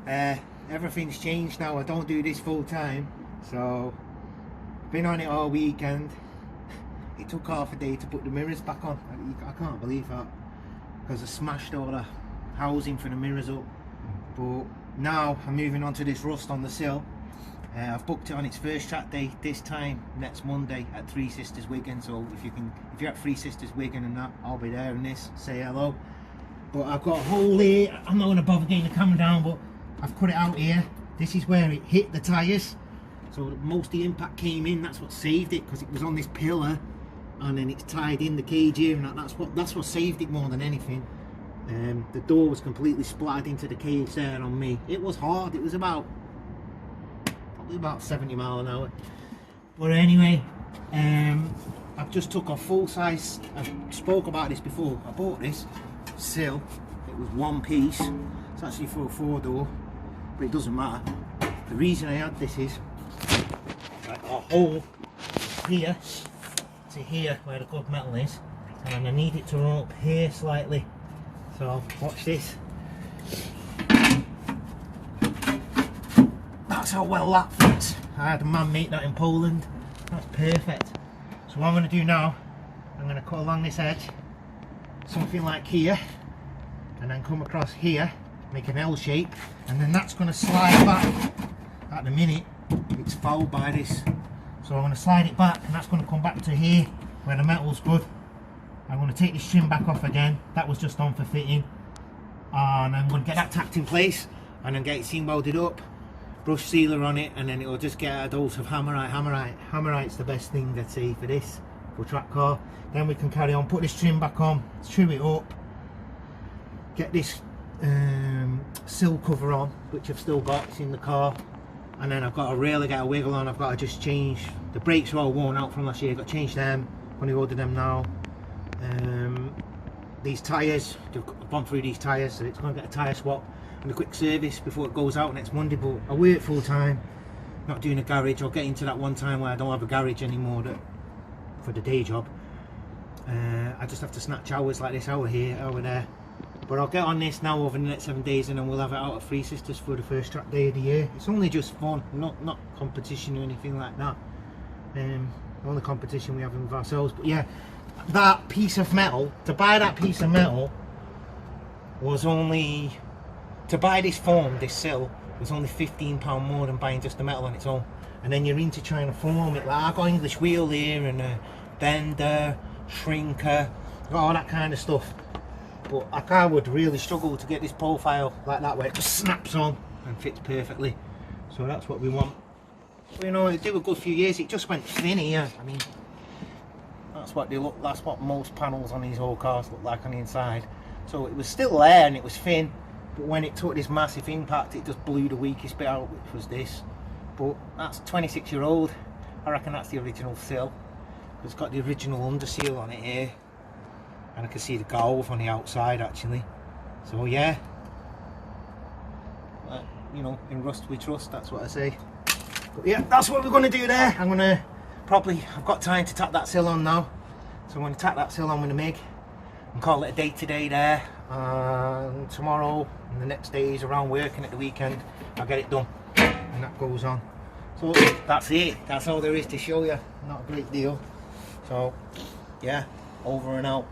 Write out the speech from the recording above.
Everything's changed now. I don't do this full time, so I've been on it all weekend. It took half a day to put the mirrors back on. I can't believe that, because I smashed all the housing for the mirrors up. But now I'm moving on to this rust on the sill. I've booked it on its first track day this time next Monday at Three Sisters Wigan. So if you're at Three Sisters Wigan and that, I'll be there in this. Say hello. But I've got a hole here. I'm not going to bother getting the camera down, but I've cut it out here. This is where it hit the tyres. So most of the impact came in. That's what saved it, because it was on this pillar, and then it's tied in the cage here, and that's what saved it more than anything. The door was completely splattered into the cage there on me. It was hard. It was probably about 70 miles an hour. But anyway, I've just took a full size. I spoke about this before. I bought this sill. It was one piece. It's actually for a 4-door, but it doesn't matter. The reason I had this is like a hole here to here where the good metal is, and I need it to run up here slightly. So watch this. That's how well that fits. I had a man make that in Poland. That's perfect. So what I'm going to do now, I'm going to cut along this edge, something like here, and then come across here, make an L shape, and then that's going to slide back. At the minute it's fouled by this, so I'm going to slide it back, and that's going to come back to here where the metal's good. I'm going to take this trim back off again. That was just on for fitting, and I'm going to get that tacked in place and then get it seam welded up, brush sealer on it, and then it'll just get a dose of hammerite. Hammerite's the best thing, I'd say, for this, for track car. Then we can carry on, put this trim back on, trim it up, get this sill cover on, which I've still got, it's in the car, and then I've got to really get a wiggle on. I've got to just change, the brakes are all worn out from last year, I've got to change them, I'm going to order them now. These tyres, I've gone through these tyres, so it's going to get a tyre swap and a quick service before it goes out next Monday. But I work full time, not doing a garage. I'll get into that one time where I don't have a garage anymore for the day job. I just have to snatch hours like this, hour here, hour there. But I'll get on this now over the next 7 days, and then we'll have it out at Three Sisters for the first track day of the year. It's only just fun, not competition or anything like that. The only competition we have with ourselves. But yeah, that piece of metal, to buy that piece of metal was only, to buy this foam, this sill, was only £15 more than buying just the metal on its own. And then you're into trying to form it. Like, I've got English wheel here and a bender, shrinker, got all that kind of stuff. But a car would really struggle to get this profile like that, where it just snaps on and fits perfectly. So that's what we want. But, you know, it did a good few years. It just went thin here. I mean, that's what they look. That's what most panels on these old cars look like on the inside. So it was still there and it was thin, but when it took this massive impact, it just blew the weakest bit out, which was this. But that's 26-year-old. I reckon that's the original sill. It's got the original under seal on it here, and I can see the galv on the outside actually. So yeah, you know, in rust we trust, that's what I say. But yeah, that's what we're going to do there. I'm going to I've got time to tack that sill on now, so I'm going to tack that sill on with a MIG and call it a day today there. And tomorrow and the next days around working at the weekend, I'll get it done, and that goes on. So that's it, that's all there is to show you. Not a great deal. So yeah, over and out.